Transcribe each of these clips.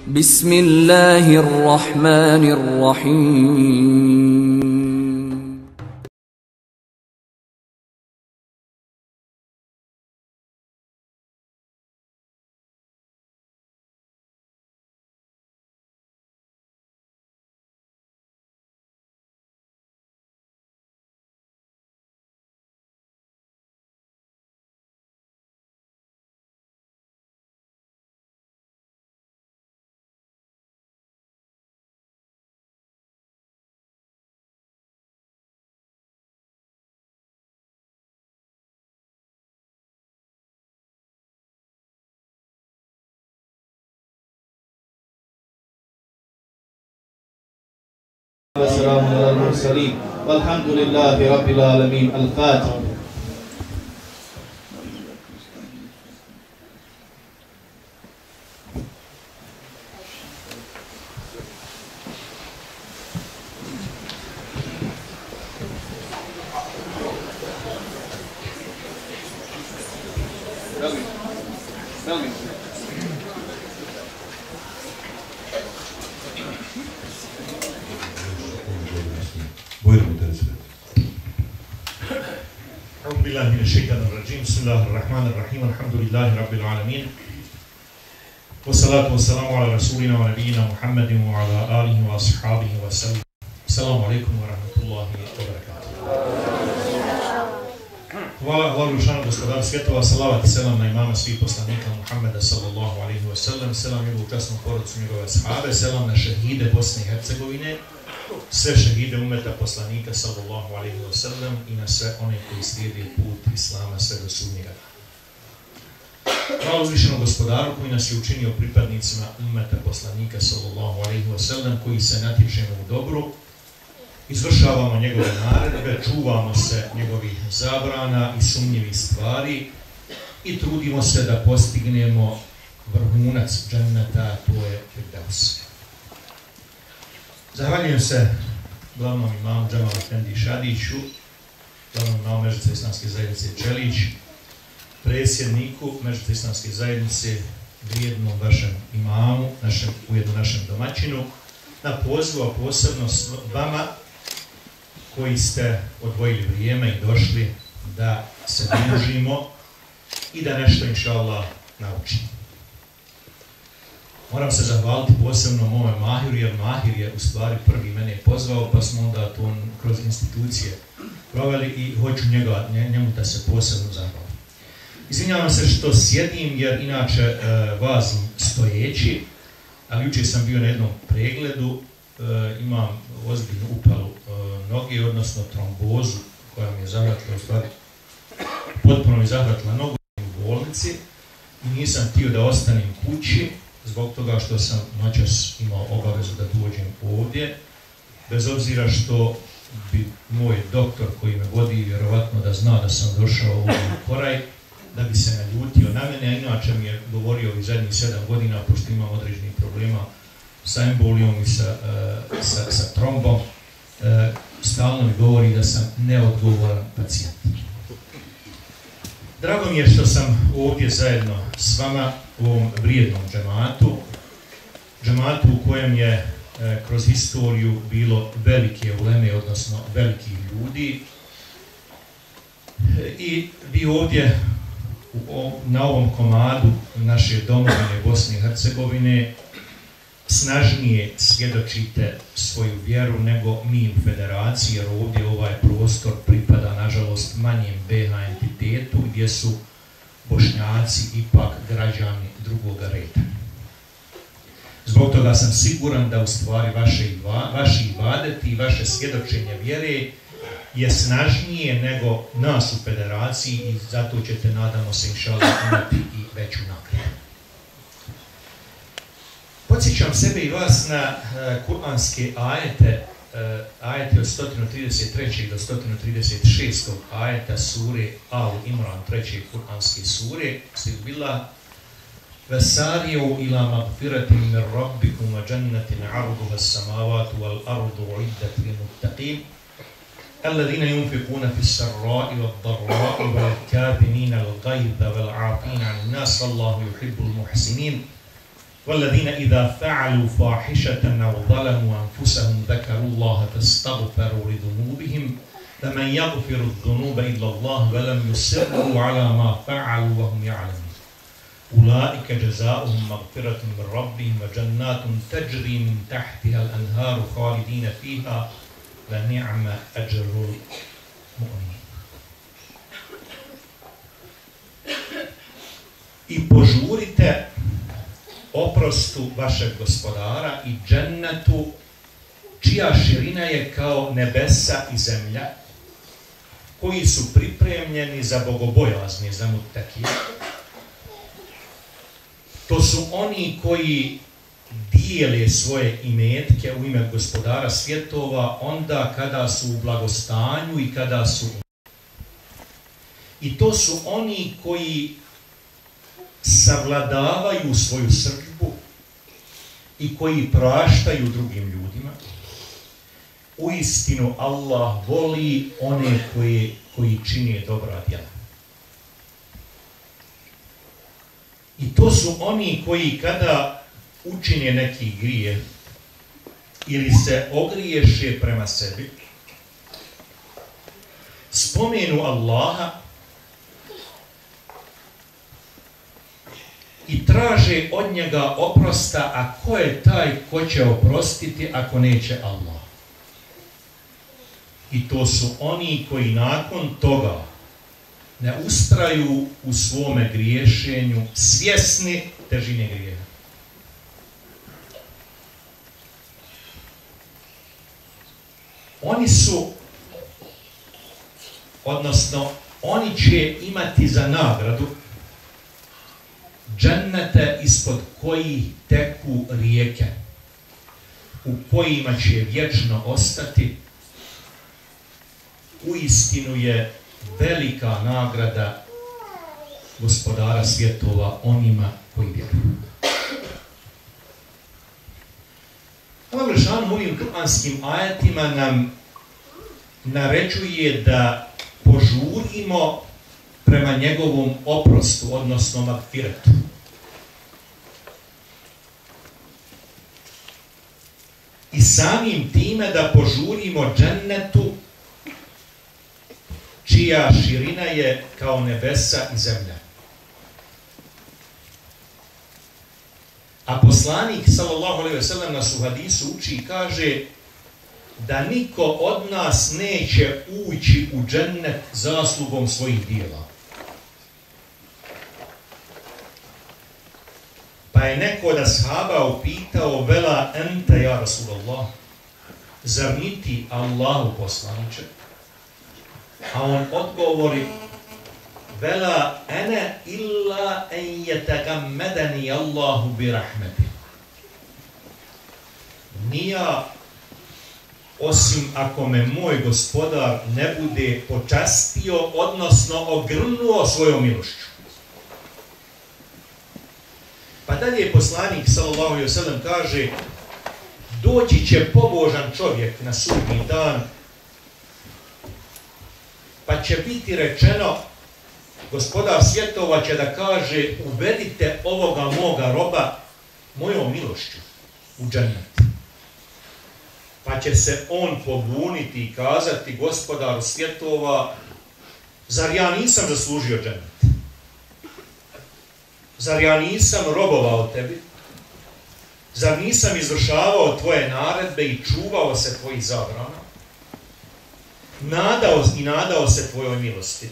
بسم الله الرحمن الرحيم والسلام على المرسلين والحمد لله رب العالمين. الفاتحة. Bismillahirrahmanirrahim. Alhamdulillahi rabbil alamin. Wassalatu wassalamu ala rasulina wa nabiyina Muhammadin wa ala alihi wa ashabihi wa sallam. Assalamu alaikum wa rahmatullahi wa barakatuh. Hvala Lušanu gospodar svjetova, salavat i selam na imama svih poslanika Muhammeda sallallahu alaihi wa sallam, selam njegovu časnu porodicu, njegove ashabe, selam na šehide Bosne i Hercegovine, sve šehide umeta poslanika sallallahu alaihi wa sallam i na sve one koji slijede put Islama sve do sudnjega dana. Hvala uzvišenom gospodaru koji nas je učinio pripadnicima umeta poslanika sallallahu alaihi wa sallam, koji se natječemo u dobru, izvršavamo njegove naredbe, čuvamo se njegovih zabrana i sumnjivih stvari i trudimo se da postignemo vrhunac dženneta, to je Firdaus. Zahvaljujem se glavnom imamu Džemalu Efendi Šadiću, glavnom imamu Međunarodne islamske zajednice Čelić, predsjedniku Međunarodne islamske zajednice, vrijednom vašem imamu, ujedno našem domaćinu, na pozivu, a posebno vama koji ste odvojili vrijeme i došli da se družimo i da nešto, inša Allah, naučimo. Moram se zahvaliti posebno mome Mahiru, jer Mahir je u stvari prvi mene pozvao, pa smo onda to kroz institucije proveli i hoću njemu da se posebno zahvalim. Izvinjavam se što sjedim, jer inače vazim stojeći, ali jučer sam bio na jednom pregledu, imam ozbiljnu upalu noge, odnosno trombozu koja mi je zahvatila, u stvari potpuno mi zahvatila nogu u bolnici i nisam htio da ostanem kući zbog toga što sam noćas imao obavezu da dođem ovdje, bez obzira što bi moj doktor koji me vodi vjerovatno da zna da sam došao ovdje u Koraj, da bi se naljutio na mene, a inače mi je govorio ovih zadnjih 7 godina, pošto imam određenih problema sa embolijom i sa trombom, stalno mi govori da sam neodgovoran pacijent. Drago mi je što sam ovdje zajedno s vama u ovom vrijednom džematu u kojem je kroz historiju bilo velike uleme, odnosno velikih ljudi, i vi ovdje na ovom komadu naše domovine Bosne i Hercegovine snažnije svjedočite svoju vjeru nego mi u federaciji, jer ovdje ovaj prostor pripada nažalost manjem BH entitetu gdje su Bošnjaci ipak građani drugoga reda. Zbog toga sam siguran da u stvari vaši ibadeti i vaše svjedočenje vjere je snažnije nego nas u federaciji i zato ćete, nadamo se, inšallah, imati i veću nagradu. Podsjećam sebe i vas na kuranske ajete od 133. do 136. ajeta sure Al Imran, 3. kuranske sure, bila Vesariu ila magfiratin min rabbikum wa jannatin arduha as-samawati wal ardu uiddat lil muttaqin الذين ينفقون في السراء والضراء والكاظمين الغيظ والعافين عن الناس والله يحب المحسنين وَالَّذِينَ إِذَا فَعَلُوا فَاحِشَةً أَوْ ظَلَمُوا أَنفُسَهُمْ ذَكَرُوا اللَّهَ فَاسْتَغْفَرُوا لِذُنُوبِهِمْ وَمَنْ يَغْفِرُ الذُّنُوبَ إِلَّا اللَّهُ وَلَمْ يُصِرُّوا عَلَى مَا فَعَلُوا وَهُمْ يَعْلَمُونَ أُولَئِكَ جَزَاؤُهُم مَغْفِرَةٌ مِّن رَّبِّهِمْ وَجَنَّاتٌ تَجْرِي مِن تَحْتِهَا الْأَنْهَارُ خَالِدِينَ فِيهَا وَنِعْمَ أَجْرُ الْمُؤْمِنِينَ. I požurite oprostu vašeg gospodara i džennetu čija širina je kao nebesa i zemlja, koji su pripremljeni za bogobojazni, za mutakije. To su oni koji dijele svoje imetke u ime gospodara svjetova onda kada su u blagostanju i kada su. I to su oni koji savladavaju svoju srdbu i koji praštaju drugim ljudima. Uistinu Allah voli one koji čine dobra djela. I to su oni koji kada učine neki grijeh ili se ogriješe prema sebi, spomenu Allaha i traže od njega oprosta, a ko je taj ko će oprostiti ako neće Allah? I to su oni koji nakon toga ne ustraju u svome griješenju, svjesni težine grijeha. Oni su, odnosno oni će imati za nagradu džennete ispod kojih teku rijeke, u kojima će vječno ostati. Uistinu je velika nagrada gospodara svjetova onima koji vjeruju. Allah dželešanu ovim kuranskim ajetima nam naređuje da požurimo prema njegovom oprostu, odnosno magfiretu. I samim time da požurimo džennetu čija širina je kao nebesa i zemlja. A poslanik sallallahu alejhi ve sellem nas u hadisu uči i kaže da niko od nas neće ući u džennet zaslugom svojih djela. Pa je neko od ashaba upitao: vela ente ja Rasulallah, zar niti Allahu poslaniče? A on odgovori: vela ene illa en yetagammedani Allahu bi rahmeti. Nija, osim ako me moj gospodar ne bude počastio, odnosno ogrnuo svojom milošću. Pa dalje poslanik sallallahu alejhi ve sellem kaže: doći će pobožan čovjek na sudnji dan, pa će biti rečeno, gospodar svjetova će da kaže: uvedite ovoga moga roba mojom milošću u džennet. Pa će se on pobuniti i kazati gospodaru svjetova: zar ja nisam zaslužio džennet? Zar ja nisam robovao tebi? Zar nisam izvršavao tvoje naredbe i čuvao se tvojih zabrana? Nadao se tvojoj milosti.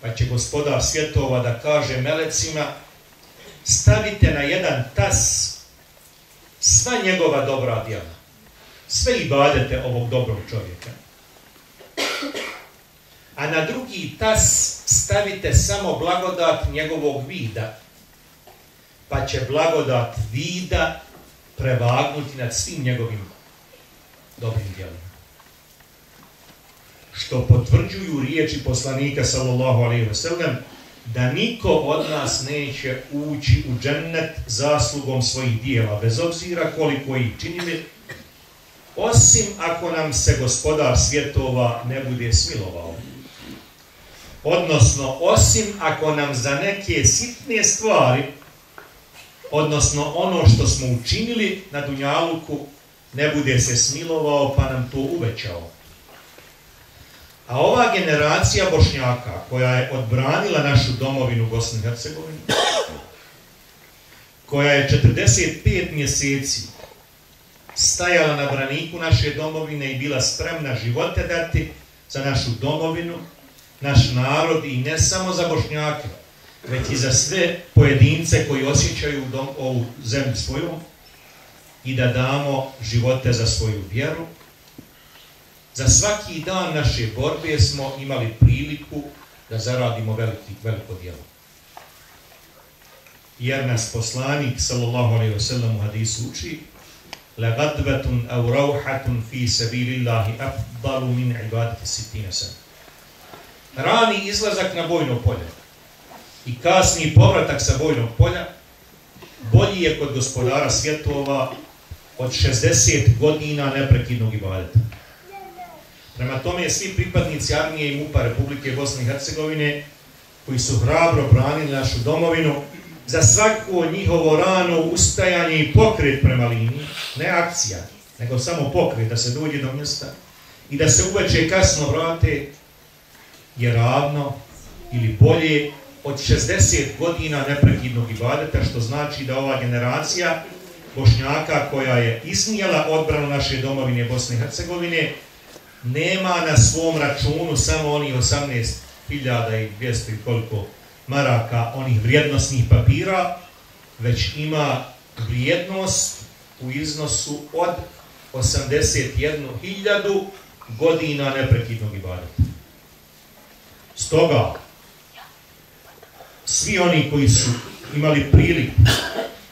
Pa će gospodar svjetova da kaže melecima: stavite na jedan tas sva njegova dobra djela, sve ibadete ovog dobrog čovjeka. A na drugi tas stavite samo blagodat njegovog vida, pa će blagodat vida prevagnuti nad svim njegovim dobrim djelima. Što potvrđuju riječi poslanika sallallahu alejhi ve sellem da niko od nas neće ući u džennet zaslugom svojih djela, bez obzira koliko ih činili, osim ako nam se gospodar svjetova ne bude smilovao. Odnosno, osim ako nam za neke sitne stvari odnosno ono što smo učinili na dunjaluku, ne bude se smilovao pa nam to uvećao. A ova generacija Bošnjaka koja je odbranila našu domovinu Bosnu i Hercegovinu, koja je 45 mjeseci stajala na braniku naše domovine i bila spremna živote dati za našu domovinu, naš narod i ne samo za Bošnjake, već i za sve pojedince koji osjećaju ovu zemlju svoju i da damo živote za svoju vjeru. Za svaki dan naše borbe smo imali priliku da zaradimo veliko djelo. Jer nas poslanik sallallahu alejhi ve sellem u hadisu uči: la gadvatun aw rawhatun fi sabilillahi afdalu min ibadati 60 sana. Rani izlazak na bojno polje i kasni povratak sa bojnog polja bolji je kod gospodara svjetova od 60 godina neprekidnog ibadeta. Prema tome, svi pripadnici armije i MUP-a Republike Bosne i Hercegovine koji su hrabro branili našu domovinu, za svako njihovo rano ustajanje i pokret prema liniji, ne akcija, nego samo pokret, da se dođe do mjesta i da se uveče kasno vrate, je ravno ili bolje od 60 godina neprekidnog ibadeta, što znači da ova generacija Bošnjaka koja je iznijela odbranu naše domovine Bosne i Hercegovine nema na svom računu samo onih 18.200 i koliko maraka onih vrijednosnih papira, već ima vrijednost u iznosu od 81.000 godina neprekidnog ibadeta. Stoga, svi oni koji su imali priliku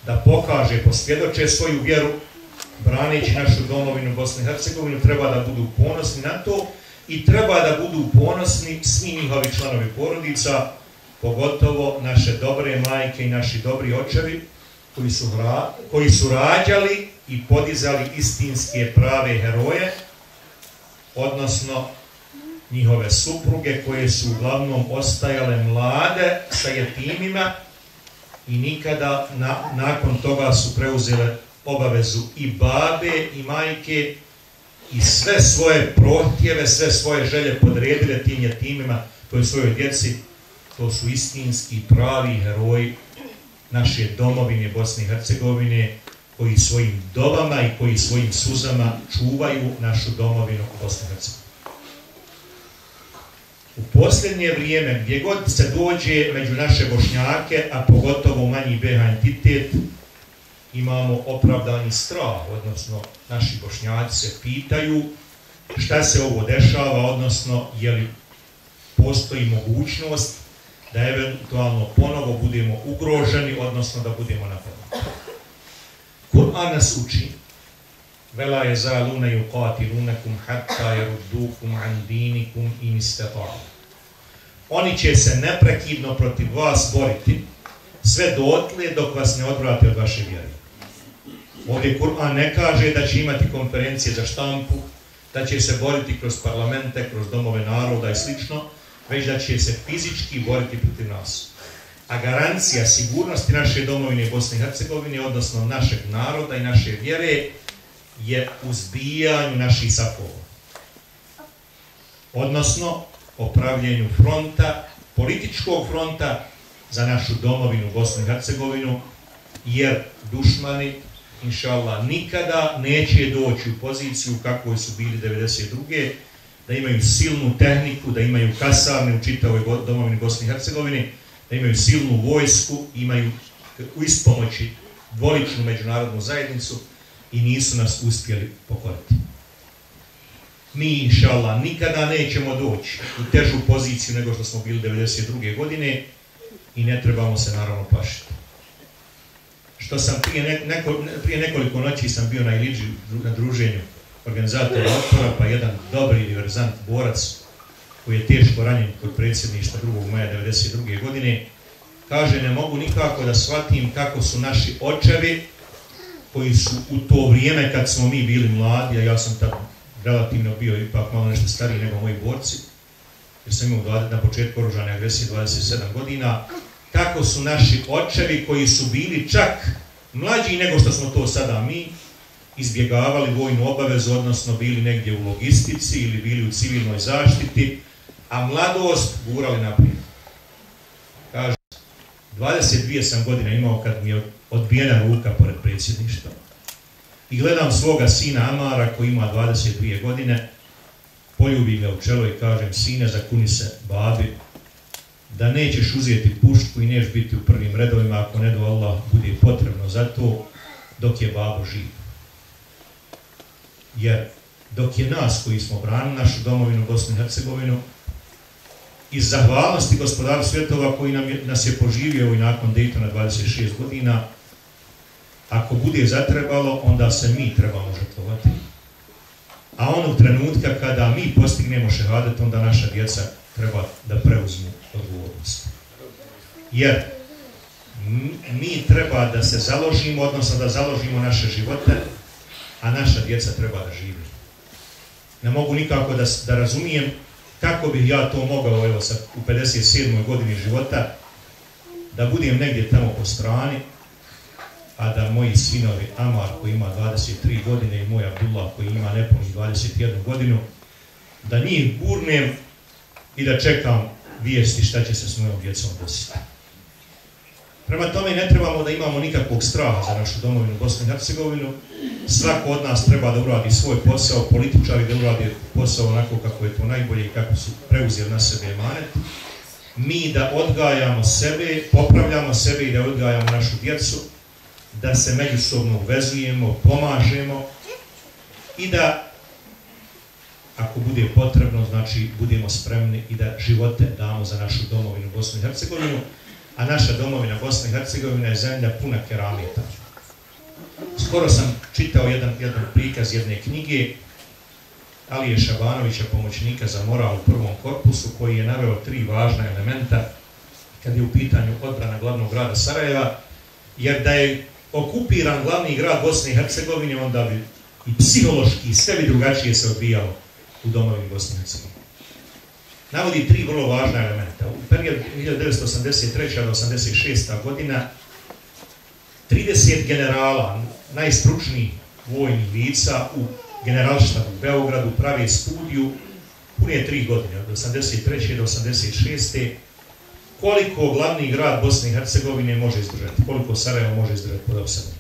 da pokaže, posvjedoče svoju vjeru, braneći našu domovinu Bosnu i Hercegovinu, treba da budu ponosni na to i treba da budu ponosni svi njihovi članovi porodica, pogotovo naše dobre majke i naši dobri očevi koji su rađali i podizali istinske prave heroje, odnosno njihove supruge koje su uglavnom ostajale mlade sa jetimima i nikada nakon toga su preuzele obavezu i babe i majke i sve svoje prohtjeve, sve svoje želje podredile tim jetimima, toj svojoj djeci. To su istinski pravi heroji naše domovine Bosne i Hercegovine koji svojim dobama i koji svojim suzama čuvaju našu domovinu Bosne i Hercegovine. U posljednje vrijeme, gdje god se dođe među naše Bošnjake, a pogotovo manji BH entitet, imamo opravdani strah, odnosno naši Bošnjaci se pitaju šta se ovo dešava, odnosno je li postoji mogućnost da eventualno ponovo budemo ugroženi, odnosno da budemo napadnuti. Kur'an nas uči: vela yazaluna yuqatilunakum hatta yaruddukum an dinikum in istata'u. Oni će se neprekidno protiv vas boriti sve dotle dok vas ne odvrate od vaše vjere. Ovdje Kur'an ne kaže da će imati konferencije za štampu, da će se boriti kroz parlamente, kroz domove naroda i slično, već da će se fizički boriti protiv nas. A garancija sigurnosti naše domovine Bosne i Hercegovine, odnosno našeg naroda i naše vjere, je u zbijanju naših safova. Odnosno, opravljanju fronta, političkog fronta za našu domovinu Bosnu i Hercegovinu, jer dušmani, inša Allah, nikada neće doći u poziciju kakvoj su bili 1992. Da imaju silnu tehniku, da imaju kasarne u čitavoj domovini Bosni i Hercegovini, da imaju silnu vojsku, imaju u ispomoći dvoličnu međunarodnu zajednicu i nisu nas uspjeli pokoriti. Mi, inša Allah, nikada nećemo doći u težu poziciju nego što smo bili 1992. godine i ne trebamo se naravno plašiti. Što sam prije nekoliko noći sam bio na Ilidži na druženju organizatora otpora, pa jedan dobri diverzant borac koji je teško ranjen kod predsjedništva 2. maja 1992. godine, kaže: ne mogu nikako da shvatim kako su naši očevi, koji su u to vrijeme kad smo mi bili mladi, a ja sam tamo relativno bio ipak malo nešto stariji nego moji borci, jer sam imao na početku oružane agresije 27 godina, kako su naši očevi koji su bili čak mlađi nego što smo to sada mi, izbjegavali vojnu obavezu, odnosno bili negdje u logistici ili bili u civilnoj zaštiti, a mladost gurali naprijed. Kaže, 22 sam godina imao kad mi je odbijena ruka pored predsjedništva. I gledam svoga sina Amara koji ima 22 godine, poljubim ga u čelo i kažem, sine, zakuni se babi da nećeš uzeti pušku i nećeš biti u prvim redovima ako ne do Allah bude potrebno za to dok je babo živ. Jer dok je nas koji smo branili našu domovinu Bosnu i Hercegovinu, iz zahvalnosti gospodaru svjetova koji nas je poživio i nakon Daytona 26 godina, ako bude zatrebalo, onda se mi trebamo žrtvovati. A onog trenutka kada mi postignemo šehadet, onda naša djeca treba da preuzmu odgovornost. Jer mi treba da se založimo, odnosno da založimo naše živote, a naša djeca treba da živi. Ne mogu nikako da razumijem kako bih ja to mogao, evo sad u 57. godini života, da budem negdje tamo po strani, a da moji sinovi Amar koji ima 23 godine i moj Abdullah koji ima nepunih 21 godinu, da njih gurnem i da čekam vijesti šta će se s mojom djecom desiti. Prema tome ne trebamo da imamo nikakvog straha za našu domovinu Bosnu i Hercegovinu. Svako od nas treba da uradi svoj posao, političari da uradi posao onako kako je to najbolje i kako su preuzeli na sebe emanet. Mi da odgajamo sebe, popravljamo sebe i da odgajamo našu djecu, da se međusobno uvezujemo, pomažemo i da, ako bude potrebno, znači budemo spremni i da živote damo za našu domovinu Bosnu i Hercegovinu, a naša domovina Bosna i Hercegovina je zemlja puna kerameta. Skoro sam čitao jedan prikaz jedne knjige Alije Šabanovića, pomoćnika za moral u prvom korpusu, koji je naveo 3 važna elementa kad je u pitanju odbrana glavnog grada Sarajeva, jer da je okupiran glavni grad Bosne i Hercegovine, onda bi i psihološki i sve bi drugačije se odvijalo u domovini Bosne i Hercegovine. Navodi 3 vrlo važna elementa. U periodu 1983. do 1986. godina 30 generala, najstručnijih vojnih lica u generalštabu u Beogradu pravi studiju pune 3 godine, od 1983. do 1986. koliko glavni grad Bosne i Hercegovine može izdržati, koliko Sarajevo može izdržati pod opsadom.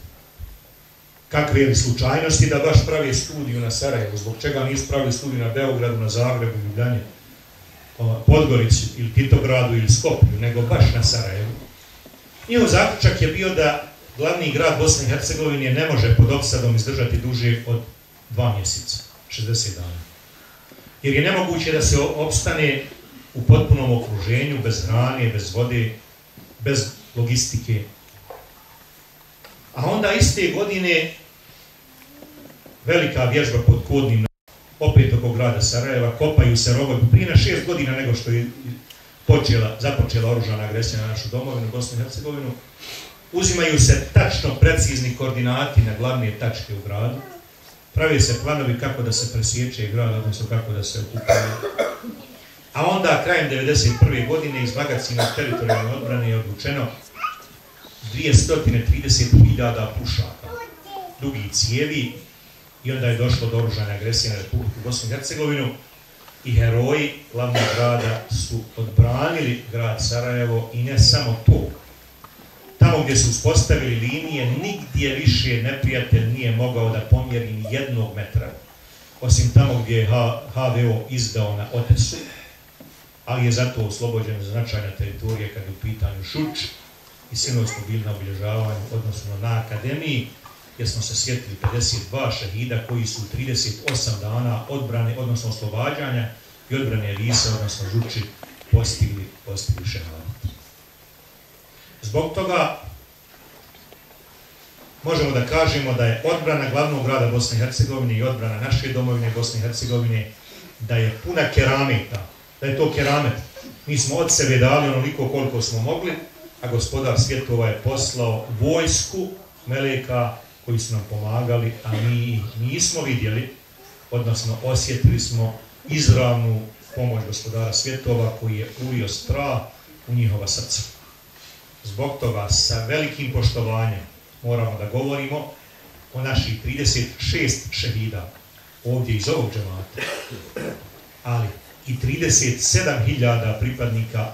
Kakve li slučajnosti da baš pravi studiju na Sarajevu, zbog čega nisu pravili studiju na Beogradu, na Zagrebu, Ljubljani, Podgorici ili Titogradu ili Skoplju, nego baš na Sarajevu. Njihov zaključak je bio da glavni grad Bosne i Hercegovine ne može pod opsadom izdržati duže od 2 mjeseca, 60 dana. Jer je nemoguće da se opstane u potpunom okruženju, bez hrane, bez vode, bez logistike. A onda iste godine velika vježba pod kodnim opet oko grada Sarajeva, kopaju se rovovi prije na 6 godina nego što je započela oružana agresija na našu domovinu, Bosnu i Hercegovinu. Uzimaju se tačno precizni koordinati na glavne tačke u gradu. Pravi se planovi kako da se presječe grad, odnosno kako da se okupaju. A onda krajem 1991. godine iz magacina teritorijalne odbrane je odlučeno 230.000 pušaka, dugi cijevi, i onda je došlo do oružane agresije na Republiku Bosnu i Hercegovinu i heroji glavnog grada su odbranili grad Sarajevo i ne samo to. Tamo gdje su uspostavili linije, nigdje više neprijatelj nije mogao da pomjeri ni 1 metra, osim tamo gdje je HVO izdao na Otesu, ali je zato oslobođen značajna teritorija kad je u pitanju Šuč i sinoć smo bili na obilježavanju, odnosno na akademiji, jer smo se sjetili 52 šehida koji su 38 dana odbrane, odnosno oslobađanja i odbrane Rise, odnosno Žuči, postigli šehadet. Zbog toga možemo da kažemo da je odbrana glavnog grada Bosne i Hercegovine i odbrana naše domovine Bosne i Hercegovine, da je puna kerameta, da je to keramet. Mi smo od sebe dali onoliko koliko smo mogli, a gospodar svjetova je poslao vojsku meleka koji su nam pomagali, a mi nismo vidjeli, odnosno osjetili smo izravnu pomoć gospodara svjetova koji je ulio strah u njihova srca. Zbog toga sa velikim poštovanjem moramo da govorimo o naših 36 šehida ovdje iz ovog džemata, ali i 37.000 pripadnika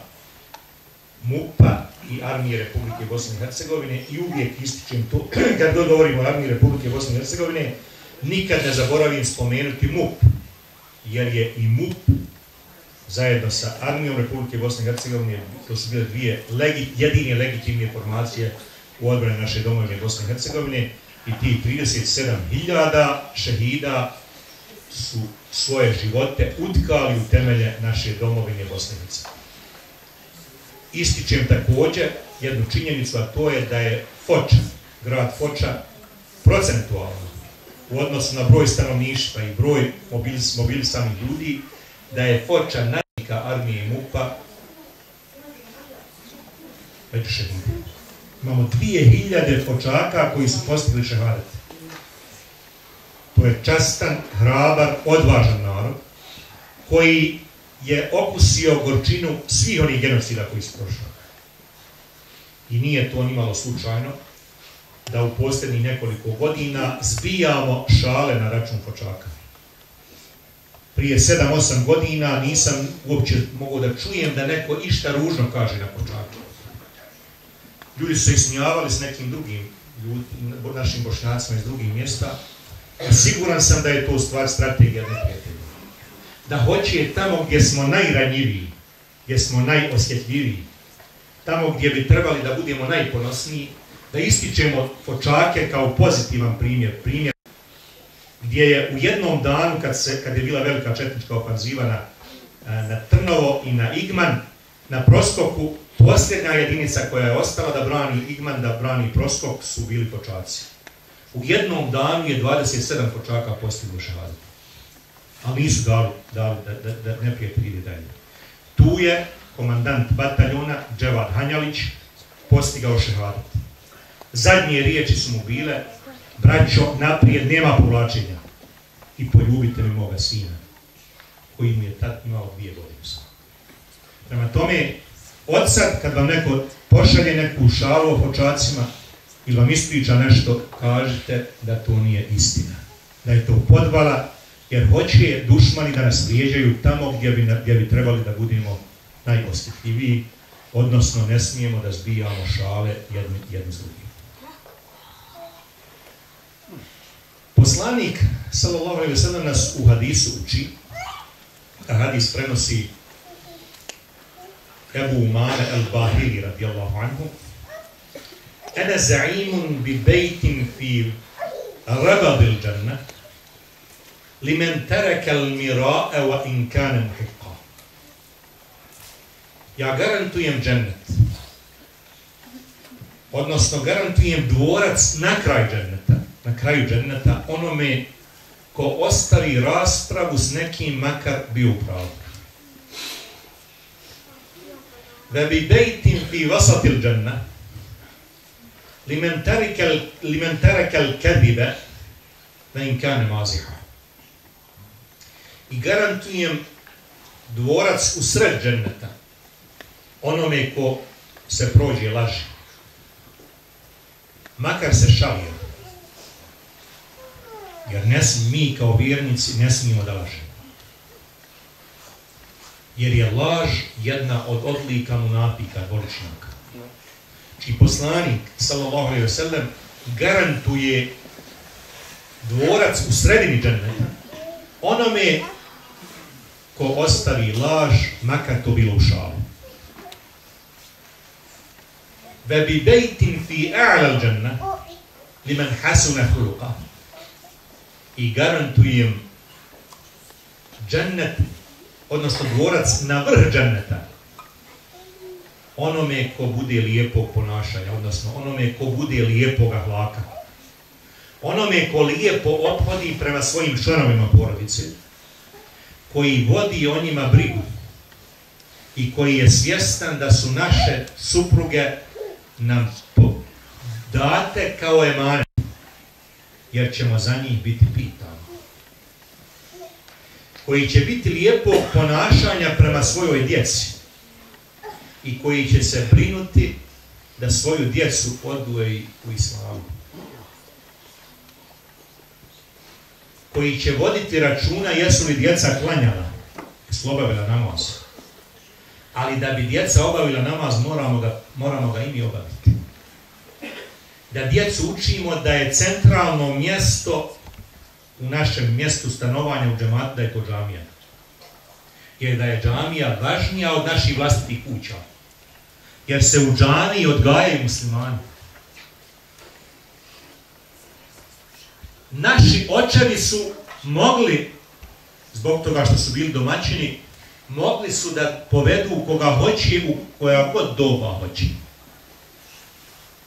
MUP-a i Armije Republike Bosne i Hercegovine, i uvijek ističem to, kad govorimo o Armiji Republike Bosne i Hercegovine, nikad ne zaboravim spomenuti MUP, jer je i MUP zajedno sa Armijom Republike Bosne i Hercegovine, to su bile dvije jedine legitimne formacije u odbrani naše domovine Bosne i Hercegovine, i ti 37.000 šehida su svoje živote utkali u temelje naše domovine Bosne i Hercegovine. Ističem također jednu činjenicu, a to je da je Foča, grad Foča, procentualno u odnosu na broj stanovništva i broj mobilisanih ljudi, da je Foča najveća armije i MUP-a među šehidima. Imamo 2000 Fočaka koji su postigli šehadet. To je častan, hrabar, odvažan narod koji je okusio gorčinu svih onih genocida koji su prošli. I nije to nimalo slučajno da u posljednjih nekoliko godina zbijamo šale na račun Fočaka. Prije 7-8 godina nisam uopće mogao da čujem da neko išta ružno kaže na Fočaka. Ljudi su se ismijavali s nekim drugim našim Bošnjacima iz drugih mjesta. Siguran sam da je to u stvar strategija neprijatelja. Da hoće tamo gdje smo najranjiviji, gdje smo najosjetljiviji, tamo gdje bi trebali da budemo najponosniji, da ističemo Fočake kao pozitivan primjer gdje je u jednom danu, kad je bila velika četnička ofanziva na Trnovo i na Igman, na Proskoku, posljednja jedinica koja je ostala da brani Igman, da brani Proskok, su bili Fočaci. U jednom danu je 27 Fočaka postiglo šehadet. Ali nisu dali da neprijatelj ide dalje. Tu je komandant bataljona Dževad Hanjalić postigao šehadet. Zadnje riječi su mu bile: braćo, naprijed, nema povlačenja, i poljubite mi moga sina, koji mu je tad imao 2 godine. Prema tome, od sad, kad vam neko pošalje neku šalu o Fočacima ili vam ispriča nešto, kažete da to nije istina, da je to podvala, jer hoće dušmani da nas vrijeđaju tamo gdje bi trebali da budemo najosjetljiviji, odnosno ne smijemo da zbijamo šale jedni s drugim. Poslanik sallallahu alejhi ve sellem nas u hadisu uči, a hadis prenosi Ebu Umame al-Bahili radijallahu anhu: ana za'imun bi bejtin fi rabadil džanna limen tereka al-mira'a wa in kana muhiqqa. Ja garantujem džennet, odnosno garantujem dvorac na kraju dženneta onome ko ostavi raspravu s nekim, makar bio u pravu. Ve bi bejtin fi vasatil dženna limen tereka al-kadiba wa in kana maziha. I garantujem dvorac u sred dženneta onome ko se prođe laži, makar se šalio. Jer mi kao vjernici ne smijemo da lažemo. Jer je laž jedna od odlika munafika, dvoličnjaka. Čiji poslanik sallallahu alejhi ve sellem garantuje dvorac u sredini dženneta onome ko ostavi laž, makar to bilo u šalu. Ve bi bejtin fi a'la al-dženna liman hasuna huluqa. I garantujem džennet, odnosno dvorac na vrh dženneta onome ko bude lijepog ponašanja, odnosno onome ko bude lijepog ahlaka, onome ko lijepo ophodi prema svojim članovima porodice, koji vodi o njima brigu i koji je svjestan da su naše supruge nam date kao emanet, jer ćemo za njih biti pitani. Koji će biti lijepog ponašanja prema svojoj djeci i koji će se brinuti da svoju djecu odgoji u islamu. koji će voditi računa jesu li djeca klanjala, jesu obavila namaz. Ali da bi djeca obavila namaz, moramo ga i mi obaviti. Da djecu učimo da je centralno mjesto u našem mjestu stanovanja u džematu, da je to džamija. Jer da je džamija važnija od naših vlastitih kuća. Jer se u džamiji odgajaju muslimani. Naši očevi su mogli, zbog toga što su bili domaćini, mogli su da povedu koga hoće u koja god doba hoće.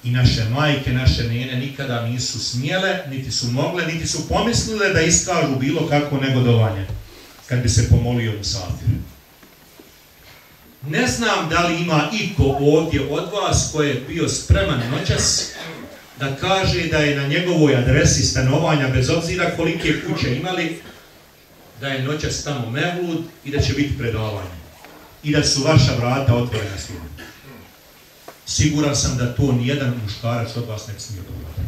I naše majke, naše nene nikada nisu smjele, niti su mogle, niti su pomislile da iskažu bilo kakvo negodovanje kad bi se pomolio musafir. Ne znam da li ima iko ovdje od vas koji je bio spreman noćas da kaže da je na njegovoj adresi stanovanja, bez obzira kolike kuće imali, da je noćas tamo mevlud i da će biti predavanje. I da su vaša vrata otvorena svima. Siguran sam da to nijedan muškarac od vas ne smije dogoditi.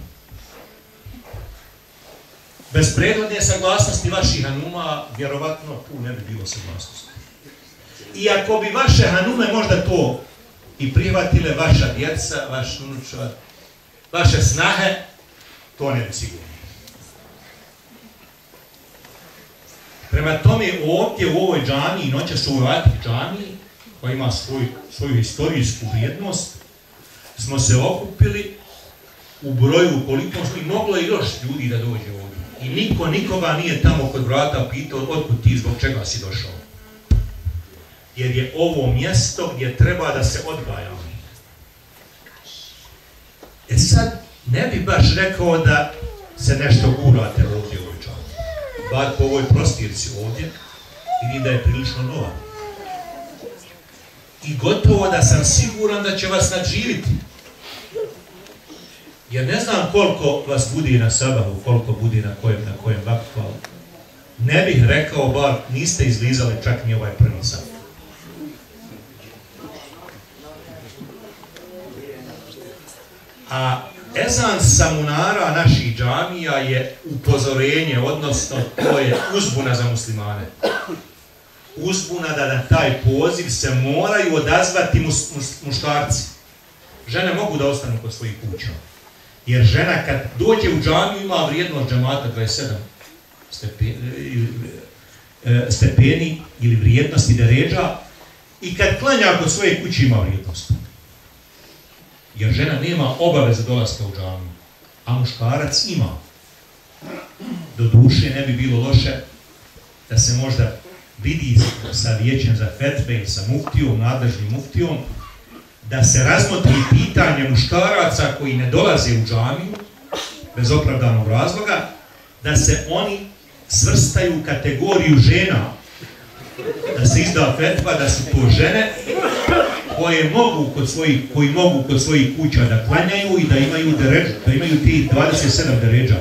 Bez prethodne saglasnosti vaših hanuma, vjerovatno tu ne bi bilo saglasnosti. I ako bi vaše hanume možda to i prihvatile, vaša djeca, vaš unučad, vaše snahe, to ne bi sigurno. Prema tome, ovdje u ovoj džamiji, noćas u ovoj džamiji, koja ima svoju historijsku vrijednost, smo se okupili u broju koliko smo i moglo i još ljudi da dođe ovdje. I niko nikoga nije tamo kod vrata pitao otkud ti, zbog čega si došao. Jer je ovo mjesto gdje treba da se odgajamo. E sad, ne bi baš rekao da se nešto gurate ovdje u ovoj džamiji. Bar po ovoj prostirci ovdje, vidim da je prilično nova. I gotovo da sam siguran da će vas nadživiti. Jer ne znam koliko vas budi na sabahu, koliko budi na kojem vaktu, ali ne bih rekao, bar niste izlizali čak ni ovaj prvi sat. A ezan sa munara naših džamija je upozorenje, odnosno to je uzbuna za muslimane. Uzbuna da na taj poziv se moraju odazvati muškarci. Žene mogu da ostanu kod svojih kuća. Jer žena kad dođe u džamiju ima vrijednost džamata 27 stepeni ili vrijednosti deređa i kad klanja kod svoje kuće ima vrijednost. Jer žena nema obaveze dolaska u džamiju, a muškarac ima. Do duše ne bi bilo loše da se možda vidi sa vijećem za fetve ili sa muftijom, nadležnim muftijom, da se razmotri pitanje muškaraca koji ne dolaze u džamiju bez opravdanog razloga, da se oni svrstaju u kategoriju žena, da se izda fetva da su to žene koji mogu kod svojih kuća da klanjaju i da imaju deređu, da imaju ti 27 deređa.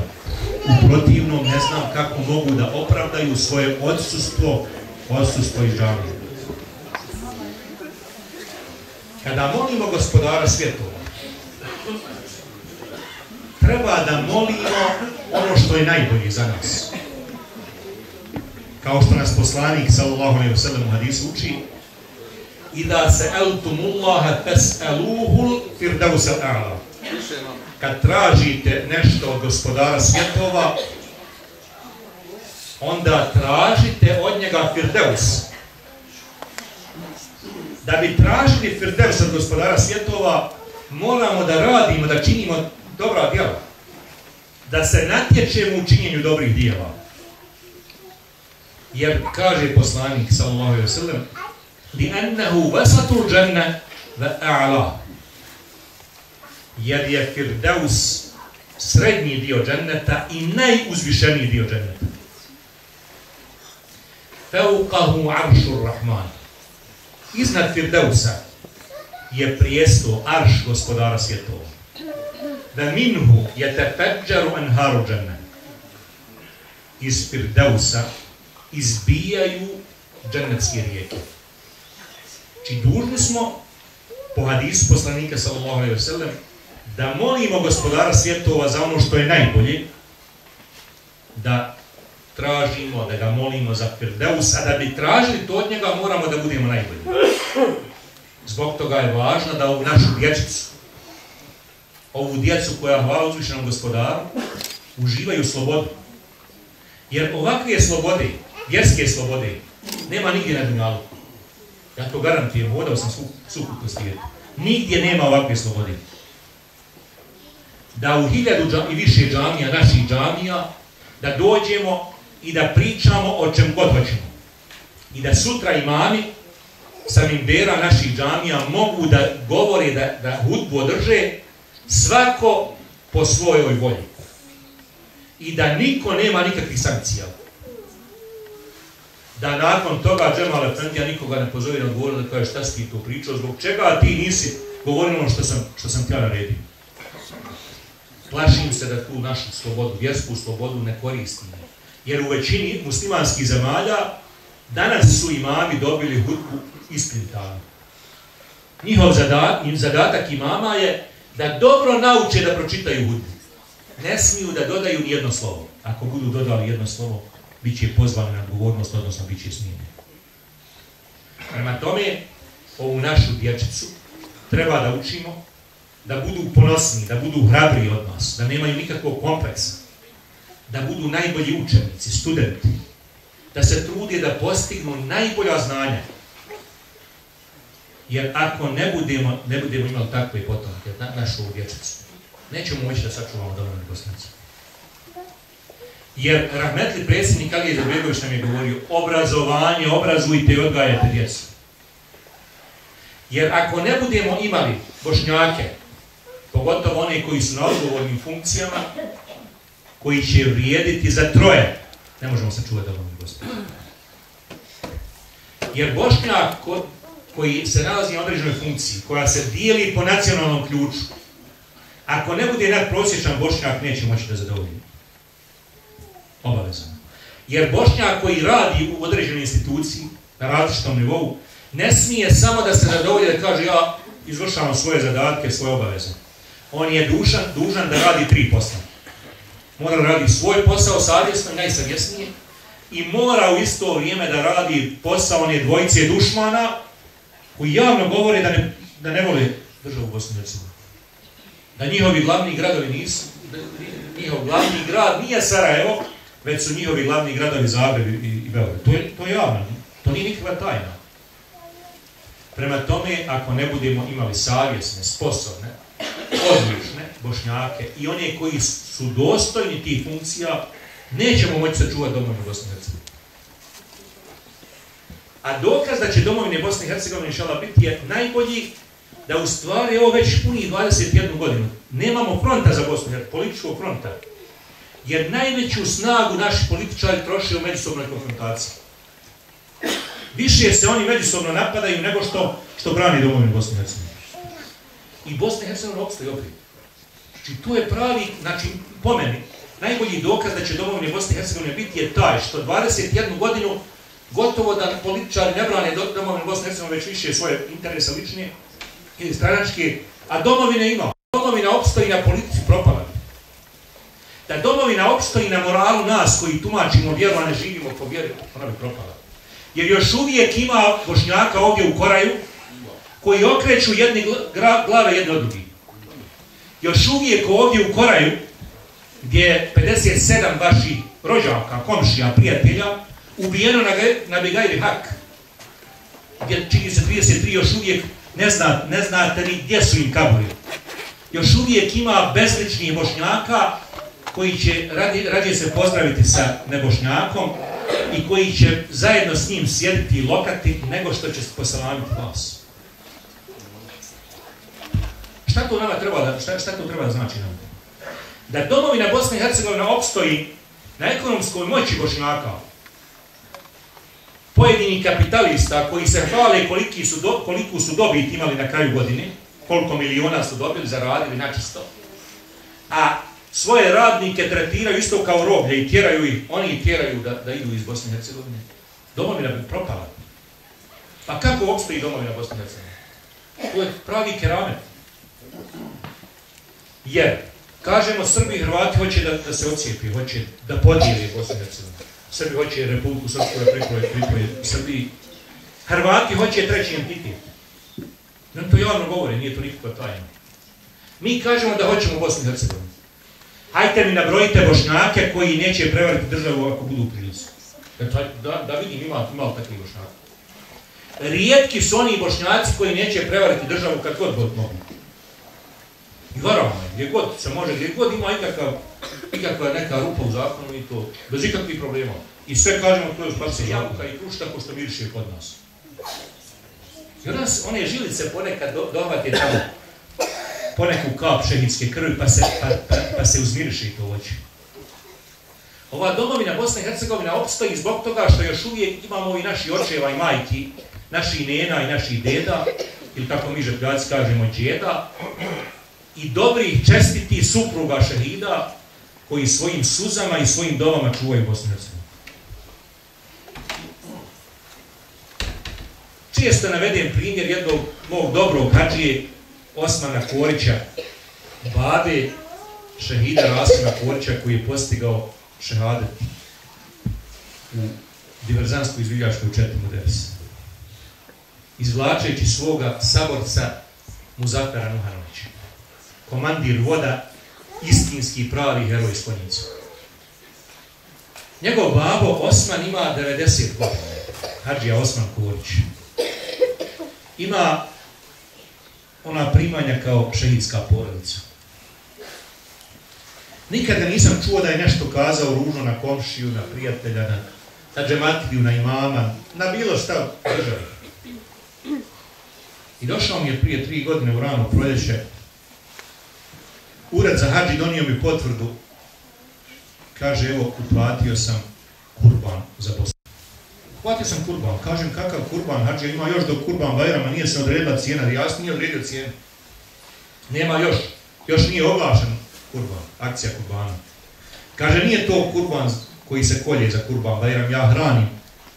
U protivnom ne znam kako mogu da opravdaju svoje odsustvo iz džamije. Kada molimo Gospodara svjetova, treba da molimo ono što je najbolje za nas. Kao što nas poslanik sallallahu alejhi ve sellem u hadisu uči: "Idha sa'altumullaha fas'aluhu al-firdaus al-a'la." Kad tražite nešto od Gospodara svjetova, onda tražite od njega firdeus. Da bi tražili firdeus od Gospodara svjetova, moramo da radimo, da činimo dobra djela. Da se natječemo u činjenju dobrih djela. Jer kaže poslanik sallallahu alejhi ve sellem: "Li'annahu wasatul dženne wa a'la." Jer je firdeus srednji dio dženneta i najuzvišeniji dio dženneta. Fauqahu aršur rahman. Iznad firdeusa je prijestol, arš Gospodara svjetova. Da minhu yatafajjaru anharu dženne. Iz firdeusa izbijaju džennetske rijeke. Či dužni smo, po hadisu poslanika sallallahu alejhi ve sellem, da molimo Gospodara svjetova za ono što je najbolje, da tražimo, da ga molimo za Firdeus, a da bi tražili to od njega moramo da budemo najbolji. Zbog toga je važno da ovu našu dječicu, ovu djecu koja hvala uzvišenom Gospodaru, uživaju slobodu. Jer ovakve slobode, vjerske slobode, nema nigdje na dunjalu. Ja to garantujem, hodao sam svugdje po svijetu. Nigdje nema ovakve slobode. Da u 1000 i više džamija, naših džamija, da dođemo i da pričamo o čem god hoćemo. I da sutra imami sa minbera naših džamija mogu da govore, da hudbu održe svako po svojoj volji. I da niko nema nikakvih sankcija. Da nakon toga Džemal Efendija nikoga ne pozove na odgovor da kaže šta si ti to pričao, zbog čega ti nisi govorio ono što sam ti ja naredio. Plašim se da tu našu slobodu, vjersku slobodu ne koristimo. Jer u većini muslimanskih zemalja danas su imami dobili hudbu isprintanu. Njihov zadatak imama je da dobro nauče da pročitaju hudbu. Ne smiju da dodaju ni jedno slovo. Ako budu dodali jedno slovo, bit će pozvani na odgovornost, odnosno bit će smijenjeni. Prema tome, ovu našu dječicu treba da učimo da budu ponosni, da budu hrabri od nas, da nemaju nikakvog kompleksa, da budu najbolji učenici, studenti, da se trude da postignu najbolja znanja. Jer ako ne budemo imali takve potomke, našu dječicu, nećemo moći da sačuvamo dovoljno Bosnici. Jer rahmetli predsjednik Ali Izetbegović nam je govorio, obrazovanje, obrazujte i odgajajte djecu. Jer ako ne budemo imali Bošnjake, pogotovo one koji su na odgovornim funkcijama, koji će vrijediti za troje, ne možemo sačuvati dovoljno Bosnici. Jer Bošnjak koji se nalazi na određenoj funkciji, koja se dijeli po nacionalnom ključu, ako ne bude nadprosječan Bošnjak, neće moći da zadovolji. Obavezano. Jer Bošnjak koji radi u određenoj instituciji, na različitom nivou, ne smije samo da se zadovolji da kaže ja izvršavam svoje zadatke, svoje obaveze. On je dužan da radi 3 posla. Mora raditi svoj posao savjesno i najsavjesnije i mora u isto vrijeme da radi posao one dvojice dušmana koji javno govore da ne vole državu Bosne i Hercegovine. Da njihovi glavni gradovi nisu, njihov glavni grad nije Sarajevo, već su njihovi glavni gradovi Zagreb i Beograd. To je javno, to nije nikakva tajna. Prema tome, ako ne budemo imali savjesne, sposobne, odlične Bošnjake i one koji su dostojni tih funkcija, nećemo moći sačuvati domovinu Bosne i Hercegovine. A dokaz da će domovine Bosne i Hercegovine inšallah biti je najbolji da u stvari ovo već punih 21 godinu nemamo fronta za Bosnu i Hercegovinu, političkog fronta. Jer najveću snagu naši političari troše u međusobnoj konfrontaciji. Više se oni međusobno napadaju nego što brani domovinu Bosne i Hercegovine. I Bosna i Hercegovina opstoji opet. Znači to je pravi, znači po meni, najbolji dokaz da će domovine Bosne i Hercegovine biti je taj što 21 godinu gotovo da političari ne brane domovine Bosne i Hercegovine već više svoje interese lične ili stranačke, a domovine ima. Domovina opstoji na politici propala. Da domovina opstoji na moralu nas koji tumačimo vjeru, a ne živimo po vjeri, ona bi propala. Jer još uvijek ima Bošnjaka ovdje u Koraju koji okreću jedne glave jedne od drugih. Još uvijek ovdje u Koraju gdje je 57 vaših rođaka, komšija, prijatelja ubijeno na Begajri Hak. Gdje čini se 33 još uvijek ne znate ni gdje su im kaburi. Još uvijek ima bezličnih Bošnjaka koji će radije se pozdraviti sa nebošnjakom i koji će zajedno s njim sjediti i lokati nego što će posalamiti vas. Šta to nama treba, šta to treba da znači nam? Da domovina Bosne i Hercegovine opstoji na ekonomskoj moći Bošnjaka, pojedini kapitalista koji se hvale koliku su dobit imali na kraju godine, koliko miliona su dobili, zaradili načisto, a svoje radnike tretiraju isto kao roblje i tjeraju ih, oni ih tjeraju da idu iz Bosne i Hercegovine. Domovina bi propala. Pa kako opstoji domovina Bosne i Hercegovine? To je pravi keramet. Jer, kažemo, Srbi i Hrvati hoće da se ocijepi, hoće da podijeli Bosnu i Hercegovinu. Srbi hoće Republiku Srpsku da pripoje Srbiji. Hrvati hoće treći entitet. Nam to javno govore, nije to nikakva tajna. Mi kažemo da hoćemo Bosnu i Hercegovinu. Hajte mi nabrojite Bošnjake koji neće prevariti državu ako budu u prilici. Da vidim, ima takvih Bošnjaka. Rijetki su oni Bošnjaci koji neće prevariti državu kad god mogu. I varamo je, gdje god se može, gdje god ima ikakva neka rupa u zakonu i to, bez ikakvih problema. I sve kažemo, to je spasi jabuka i krušta ko što miriše kod nas. I od nas one žilice ponekad dohvate tamo poneku kap šehidske krvi pa se uzmiriše i to oči. Ova domovina Bosna i Hercegovina opstoji zbog toga što još uvijek imamo ovi naši očeva i majki, naši nena i naši deda, ili kako mi žepljaci kažemo džeda, i dobrih, čestitih supruga šehida koji svojim suzama i svojim dovama čuvaju Bosnu i Hercegovinu. Često navedem primjer jednog mog dobrog hadžije Osmana Korića, babe šehida Rasima Korića koji je postigao šehadet u diverzanskoj izviljačkoj u Četinu Devs. Izvlačeći svoga saborca Muzafera Nuhanovića. Komandir voda, istinski pravi heroj s konjicom. Njegov babo Osman ima 90 godina. Hadžija Osman Korić. Ima ona primanja kao šehidska porodica. Nikada nisam čuo da je nešto kazao ružno na komšiju, na prijatelja, na džematliju, na imama, na bilo šta u državi. I došao mi je prije 3 godine u rano proljeće. Ured za hadži donio mi potvrdu. Kaže, evo, uplatio sam kurban za Bosnu. Uplatio sam kurban. Kažem, kakav kurban? Hadži ima još do kurban Bajrama, nije se odredila cijena. Ja sam nije odredio cijenu. Nema još. Još nije oglašen kurban, akcija kurbana. Kaže, nije to kurban koji se kolje za kurban Bajram. Ja hranim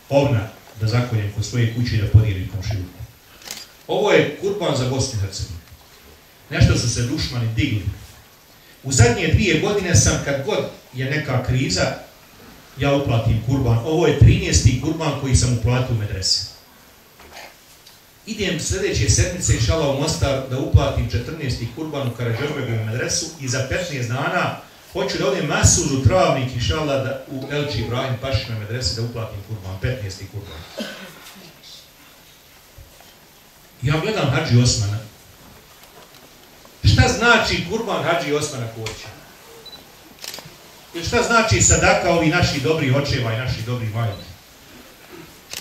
ovna da zakoljem kod svoje kuće i da podijelim komšiluku. Ovo je kurban za Bosnu i Hercegovinu. Nešto su se dušmani digli. U zadnje 2 godine sam, kad god je neka kriza, ja uplatim kurban. Ovo je 13. kurban koji sam uplatio u medrese. Idem sljedeće sedmice inšala u Mostar da uplatim 14. kurban u Karađorbegovu medresu i za 15 dana hoću da odem Masuz u Travnik inšala u Elči Ibrahim Pašina medrese da uplatim kurban, 15. kurban. Ja gledam hadži Osmana. Šta znači kurban hadži Osmana Korića? I šta znači sadaka ovi naši dobri očeva i naši dobri majki?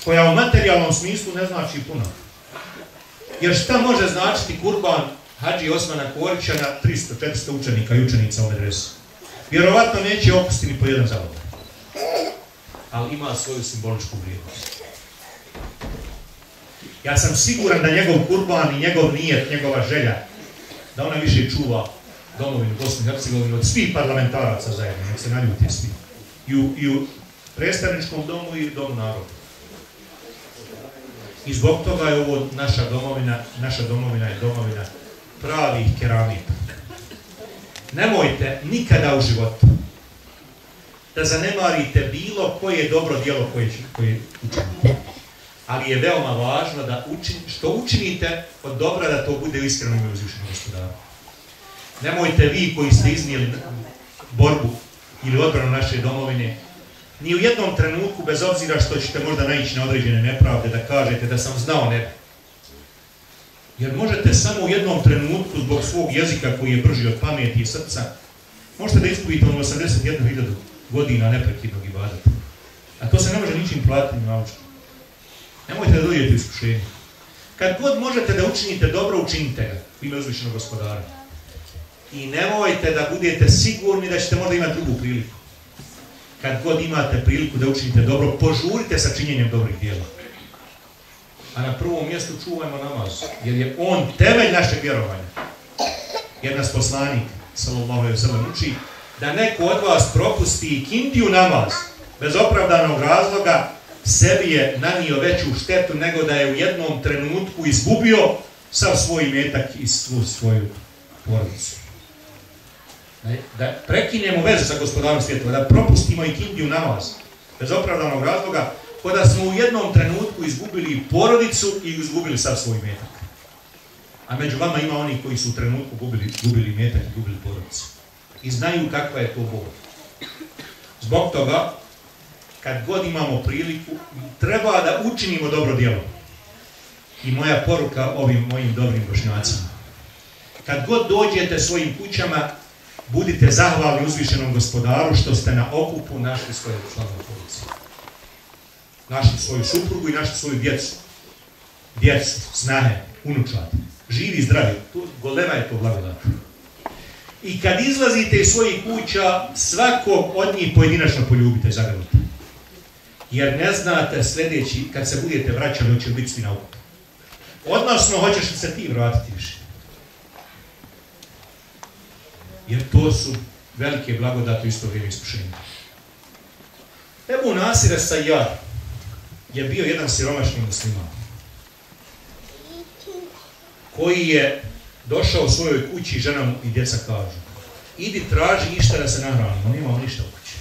Koja u materijalnom smislu ne znači puno. Jer šta može značiti kurban hadži Osmana Korića na 300-400 učenika i učenica u medresu? Vjerovatno neće opustiti ni po jedan zavod. Ali ima svoju simboličku vrijednost. Ja sam siguran da njegov kurban i njegov nijet, njegova želja, da ona više čuva domovinu Bosnu i Hercegovinu od svih parlamentaraca zajedno, nek se naljuti svi. I u predstavničkom domu i u domu naroda. I zbog toga je ovo naša domovina je domovina pravih keramita. Nemojte nikada u životu da zanemarite bilo koje dobro djelo koje učinite. Ali je veoma važno da što učinite od dobra da to bude iskreno ime uzvišenog Gospodara. Nemojte vi koji ste iznijeli borbu ili odbranu naše domovine, ni u jednom trenutku, bez obzira što ćete možda naići na određene nepravde, da kažete da sam znao ne. Jer možete samo u jednom trenutku zbog svog jezika koji je brži od pameti i srca, možete da ispujite 81.000 godina neprekidnog ibadeta. A to se ne može ničim platiti ni naučiti. Nemojte da dođete u iskušenje. Kad god možete da učinite dobro, učinite ga u ime uzvišenog Gospodara. I nemojte da budete sigurni da ćete možda imati drugu priliku. Kad god imate priliku da učinite dobro, požurite sa činjenjem dobrih djela. A na prvom mjestu čuvajmo namaz, jer je on temelj našeg vjerovanja. Jer nas poslanik, sallallahu alejhi ve sellem, uči da neko od vas propusti ikindiju namaz bez opravdanog razloga, sebi je nanio veću štetu nego da je u jednom trenutku izgubio sav svoj imetak i svu svoju porodicu. Da prekinemo vezu sa Gospodarom svjetova, da propustimo ikindiju namaz. Bez opravdanog razloga, kada smo u jednom trenutku izgubili porodicu i izgubili sav svoj imetak. A među vama ima oni koji su u trenutku gubili imetak i gubili porodicu. I znaju kakva je to bol. Zbog toga, kad god imamo priliku, treba da učinimo dobro djelo. I moja poruka ovim mojim dobrim Bošnjacima. Kad god dođete svojim kućama, budite zahvalni uzvišenom Gospodaru što ste na okupu našli svoje članove porodice. Našli svoju suprugu i našli svoju djecu. Djecu, snahe, unučadi. Živi, zdravi. Golema je to blagodat. I kad izlazite iz svojih kuća, svakog od njih pojedinačno poljubite i zagrlite. Jer ne znate sljedeći, kad se budete vraćali, hoće biti svi na okupu. Odnosno, hoćeš li se ti vratiti više? Jer to su velike blagodate u isto vrijeme iskušenja. Ebu Nasir es-Sajjad je bio jedan siromašni musliman koji je došao u svojoj kući i žena mu i djeca kažu: idi traži išta da se nahranimo, nemamo ništa u kući.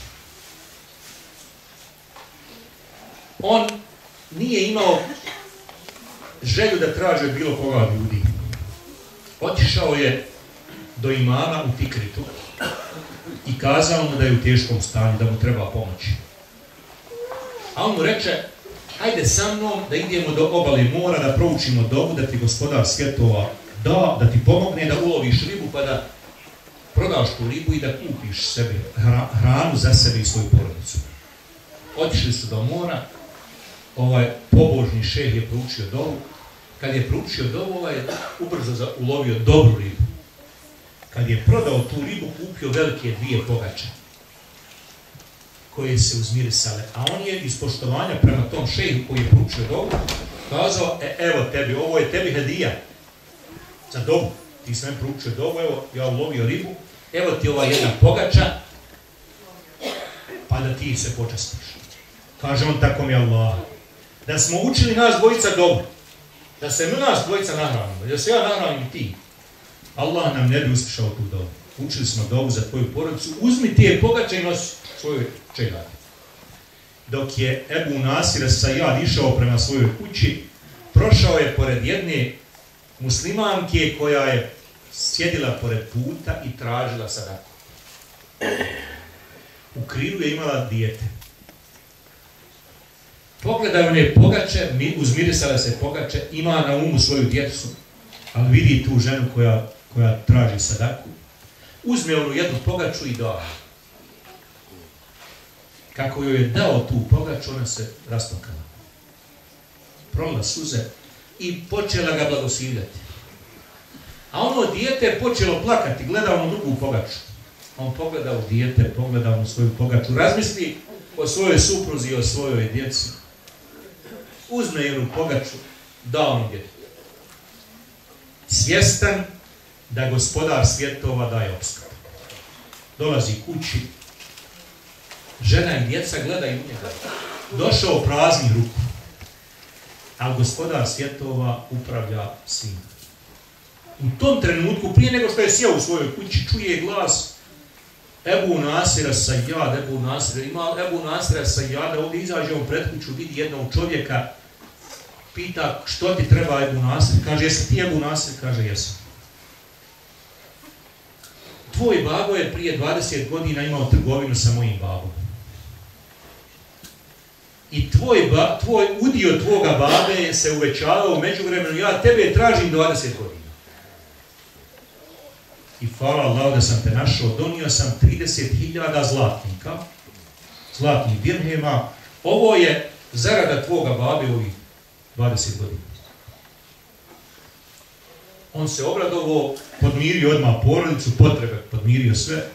On nije imao želju da traži od bilo koga od ljudi. Otišao je do imama u Tikritu i kazao mu da je u teškom stanju, da mu treba pomoći. A on mu reče: hajde sa mnom da idemo do obale mora, da proučimo dovu, da ti Gospodar svjetova da ti pomogne da uloviš ribu, pa da prodaš tu ribu i da kupiš sebi hranu za sebe i svoju porodicu. Otišli su do mora, pobožni šejh je proučio dovu. Kad je proučio dovu, ubrzo ulovio dobru ribu. Kad je prodao tu ribu, kupio velike 2 pogače koje se uzmirisale. A on je iz poštovanja prema tom šejhu koji je proučio dovu kazao: evo tebi, ovo je tebi hedija za dovu. Ti sam proučio dovu, evo ja ulovio ribu, evo ti ova jedna pogača, pa da ti se počastiš. Kaže on: tako mi Allah, da smo učili nas dvojica dovu, da se nas dvojica nahranimo, da se ja nahranim i ti, Allah nam ne bi uslišao tu dovu. Učili smo dovu za tvoju porodicu, uzmi ti je pogače i nosi svojoj čeljadi. Dok je Ebu Nasir es-Sajjad išao prema svojoj kući, prošao je pored jedne muslimanke koja je sjedila pored puta i tražila sadaku. U krilu je imala dijete. Pogledaj one pogače, uzmirisala se pogače, ima na umu svoju djecu, ali vidi tu ženu koja traži sadaku. Uzme onu jednu pogaču i da. Kako joj je dao tu pogaču, ona se rasplakala. Prolila suze i počela ga blagoslivljati. A ono dijete počelo plakati, gleda onu drugu pogaču. On pogleda u dijete, pogleda onu svoju pogaču, razmisli o svojoj supruzi i o svojoj djeci. Uzme jednu pogaču, da onu djetetu. Svjestan da Gospodar svjetova daje opskrbu. Dolazi kući, žena i djeca gledaju njega. Došao praznih ruku, ali Gospodar svjetova upravlja svim. U tom trenutku, prije nego što je sjeo u svojoj kući, čuje glas Ebu Nasira es-Sajjad, Ebu Nasira es-Sajjada, ovdje izađe on pred kuću, vidi jednog čovjeka, pita: što ti treba, Ebu Nasir? Kaže: jesi ti Ebu Nasir? Kaže: jesam. Tvoj babo je prije 20 godina imao trgovinu sa mojim babom. I tvoj udio tvoga babe se uvećavao u međuvremenu, ja tebe tražim 20 godina. I hvala Allah da sam te našao, donio sam 30.000 zlatnih dirhema. Ovo je zarada tvoga babe ovih 20 godina. On se obradovao, podmirio odmah porodicu, potrebe, podmirio sve,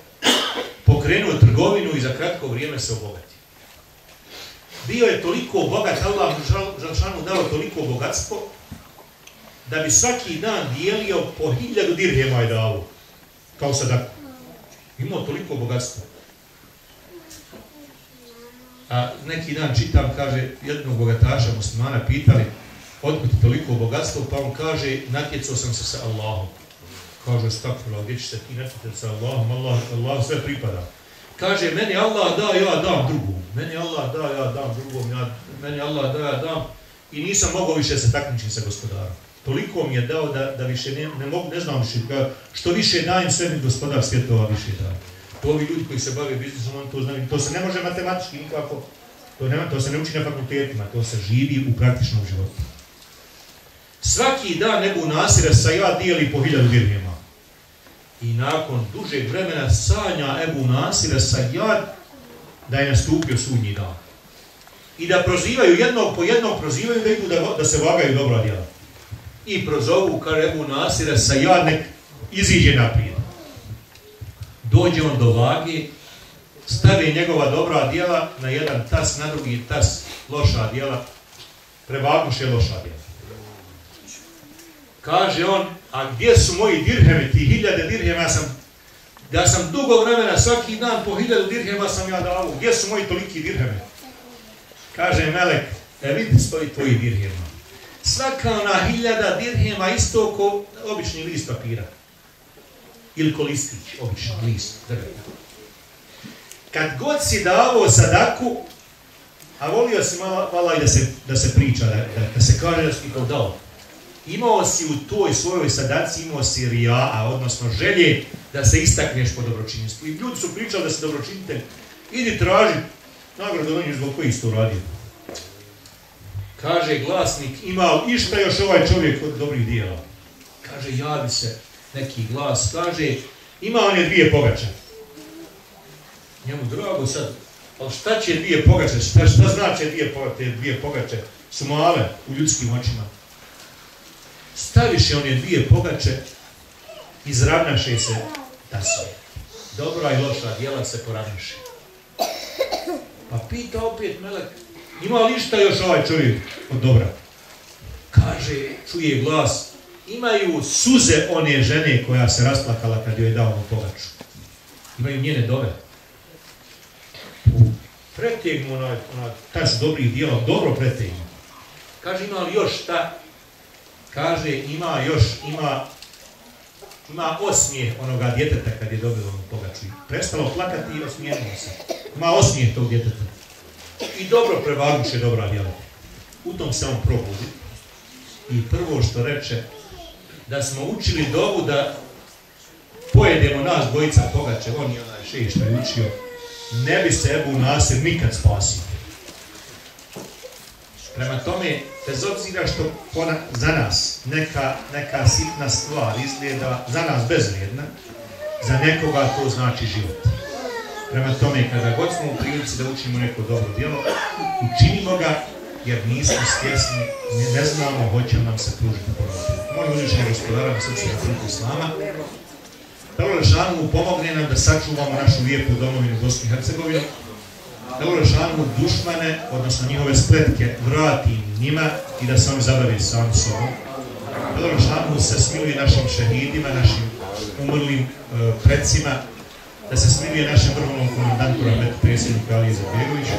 pokrenuo trgovinu i za kratko vrijeme se obogatio. Bio je toliko bogat, Allah mu dao toliko bogatstvo, da bi svaki dan dijelio po 1000 dirhema i dao, kao sadaku. Imao toliko bogatstva. A neki dan čitam, kaže, jednog bogataša muslimana pitali: otkud ti toliko bogatstvo? Pa on kaže: natjecao sam se sa Allahom. Kaže: stakfirullah, gdje ćeš se ti natjecati sa Allahom? Allah sve pripada. Kaže, meni Allah da, ja dam drugom. Meni Allah da, ja dam drugom. Meni Allah da, ja dam. I nisam mogao više se takmičiti sa gospodarom. Toliko mi je dao da više ne znam više. Što više dajem, sve mi gospodar svjetova više daje. To ovi ljudi koji se bave biznisom, on to znaju. To se ne može matematički nikako. To se ne uči na fakultetima. To se živi u praktičnom životu. Svaki dan Ebu Nasira Sajjad dijeli po 1000 dirhema. I nakon dužeg vremena sanja Ebu Nasira Sajjad da je nastupio sudnji dan. I da prozivaju jednog po jednog, prozivaju da idu da se vagaju dobra djela. I prozovu kar Ebu Nasira Sajjad nek iziđe naprijed. Dođe on do vage, stave njegova dobra djela na jedan tas, na drugi tas loša djela, prevaguše loša djela. Kaže on, a gdje su moji dirhemi, ti 1000 dirhema ja sam dugo vremena, svaki dan po 1000 dirhema sam ja dao, gdje su moji toliki dirhemi? Kaže melek, vidi stoji tvoji dirhema. Svaka ona 1000 dirhema isto ko obični list papira. Ili ko listić, obični list. Kad god si davo sadaku, a volio si malo i da se priča, da se kaže da si to dao. Imao si u toj svojoj sadaci, imao si rija'a, odnosno želje da se istakneš po dobročinstvu. I ljudi su pričali da si dobročinitelj, idi traži nagradu onaj zbog koji si to uradio. Kaže glasnik, ima li išta još ovaj čovjek od dobrih dijela? Kaže, javi se neki glas, kaže, ima on je 2 pogače. Njemu drago sad, ali šta će 2 pogače, šta znači te 2 pogače? Su male u ljudskim očima. Staviše on je 2 pogače, izravnaše se tasove. Dobra i loša djela se poravniše. Pa pita opet melek, ima li išta još ovaj čovjek od dobra? Kaže, čuje glas, imaju suze one žene koja se rasplakala kad joj je dao onu pogaču. Imaju njene dove. Pretegnu tas dobrih djela, dobro pretegnu. Kaže, ima li još šta? Kaže, ima osmijeh onoga djeteta kad je dobilo onu pogaču. Prestalo plakati i osmijenilo se. Ima osmijeh tog djeteta. I dobro prevaguše dobra djela. U tom se on probudi. I prvo što reče, da smo učili dovu da pojedemo nas dvojica pogače, on je onaj šejih što je učio, ne bi se Ebu Nasir nikad spasio. Prema tome, bez obzira što za nas neka sitna stvar izgleda za nas bezvrijedna, za nekoga to znači život. Prema tome, kada god smo u prilici da učimo neko dobro djelo, učinimo ga jer nismo svjesni, ne znamo hoće li nam se pružiti poroditi. Molim uzvišenje gospodara na srpsku republiku Islama, da Allah Žešanu pomogne nam da sačuvamo našu lijepu domovinu Bosnu i Hercegovinu, da Allah Žešanu dušmane, odnosno njihove spletke, vrati njima i da se oni zabave sami sobom. Da Allah Žešanu se smiluje našim šehidima, našim umrlim predsima, da se smiluje našem vrhovnom komandantu Rahmetu predsjedniku Aliji Izetbegoviću,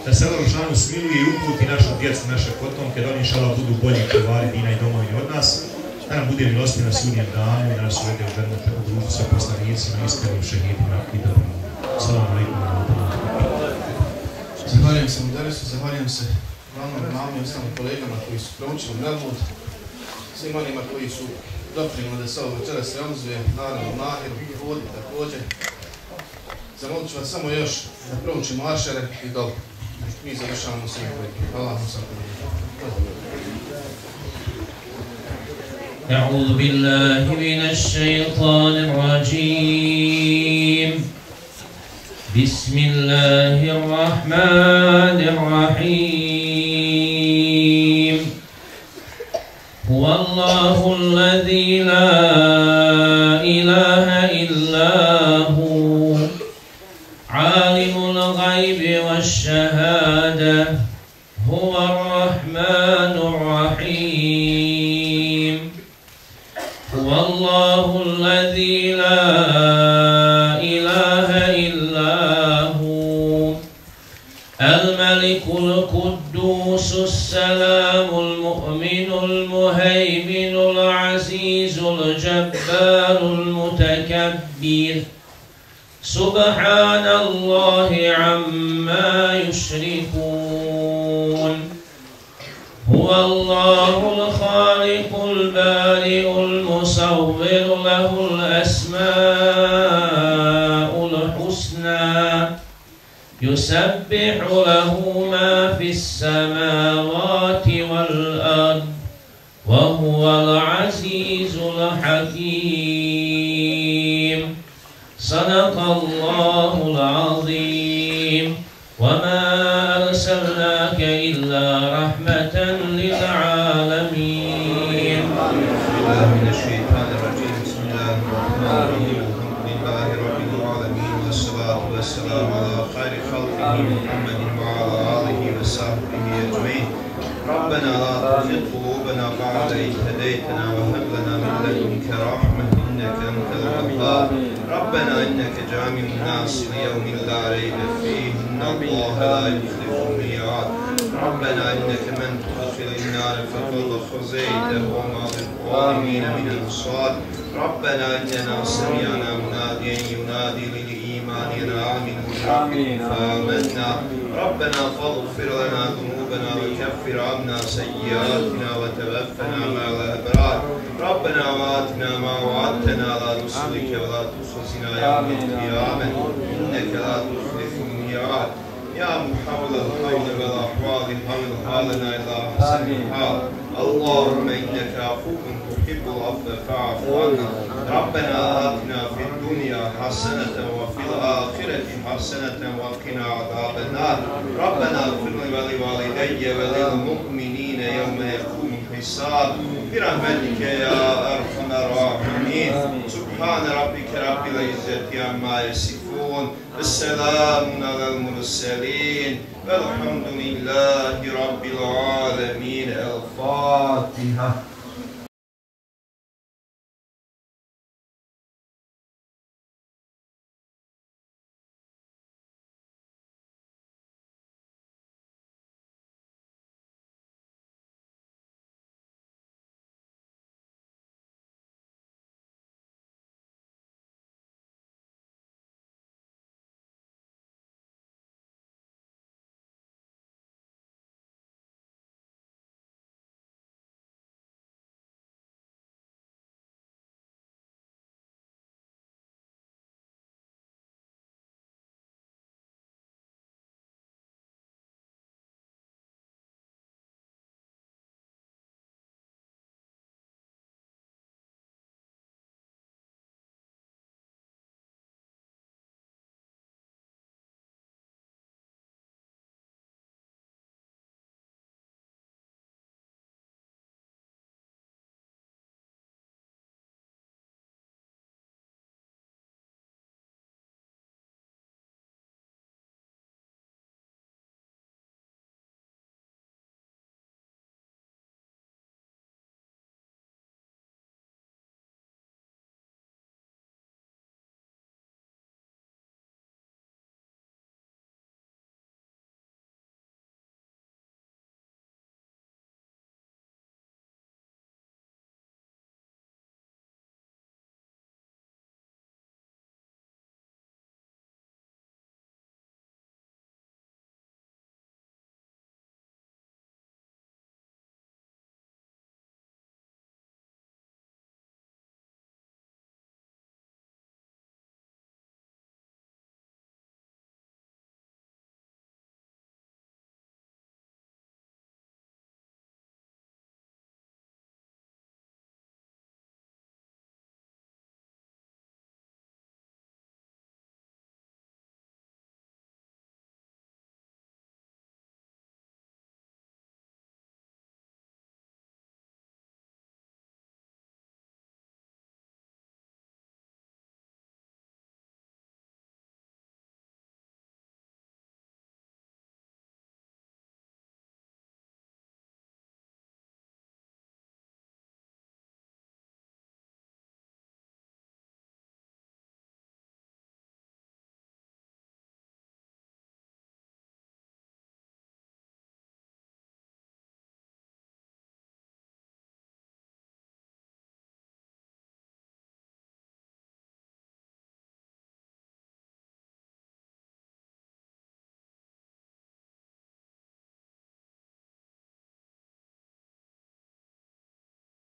da se Allah Žešanu smiluje i uputi našu djecu, naše potomke, da oni inšallah budu bolji čuvari dina i domovini od nas, da nam bude milostiv na sudnjem danu i da nas uvede u džennete u društvu sa poslanicima, iskrenim šehidima i dobrim. Assalamu alaikum wa rahmatullahi wa barakatuh. Zahvaljujem se Muderesu, zahvaljujem se vama i ostalim kolegama koji su proučili Melmud, svim onima koji su doprinuli da se ovo večeras realizuje, naravno Mahir, Vodi također. Zamolit ću vas samo još da proučimo ašere i dobro. Mi završavamo svim kolegama. Hvala vam svakom. أعوذ بالله من الشيطان الرجيم بسم الله الرحمن الرحيم هو الله الذي لا إله إلا هو عالم الغيب والشهادة هو الرحمن الرحيم هو الله الذي لا إله إلا هو الملك القدوس السلام المؤمن المهيمن العزيز الجبار المتكبر سبحان الله عما يشركون هو الله الخالق البارئ المصور له الأسماء الحسنى يسبح له ما في السماوات والأرض وهو العزيز الحكيم صدق الله العظيم وما أرسلناك إلا رحمة للعالمين. من الشيطان الرجيم بسم الله الرحمن الرحيم الحمد لله رب العالمين والصلاة والسلام على خير خلقه محمد وعلى آله وصحبه أجمعين. ربنا لا تزغ قلوبنا بعد إذ هديتنا وهب لنا من لدنك رحمة إنك أنت الوهاب. ربنا إنك جامع الناس ليوم لا ريب فيه إن الله لا يخلف الميعاد. ربنا إنك من تدخل النار فقد خزيته وما للظالمين من أنصار. ربنا إننا سمعنا مناديا ينادي للإيمان أن آمنوا بربكم فآمنا. ربنا فاغفر لنا ذنوبنا وكفر عنا سيئاتنا وتوفنا مع الأبرار. ربنا وآتنا ما وعدتنا لا نشرك ولا تخزنا يوم القيامة إنك لا تخلف الميعاد. يا محول الحول والأحوال حول حالنا إلى أحسن الحال. اللهم إنك عفو تحب العفو فاعف عنا. ربنا آتنا في الدنيا حسنة وفي الآخرة حسنة وقنا عذاب النار. ربنا اغفر لي ولوالدي وللمؤمنين يوم يقوم الحساب برحمتك يا أرحم الراحمين. سبحان ربك رب العزة عما يصفون والسلام على المرسلين والحمد لله رب العالمين. الفاتحة.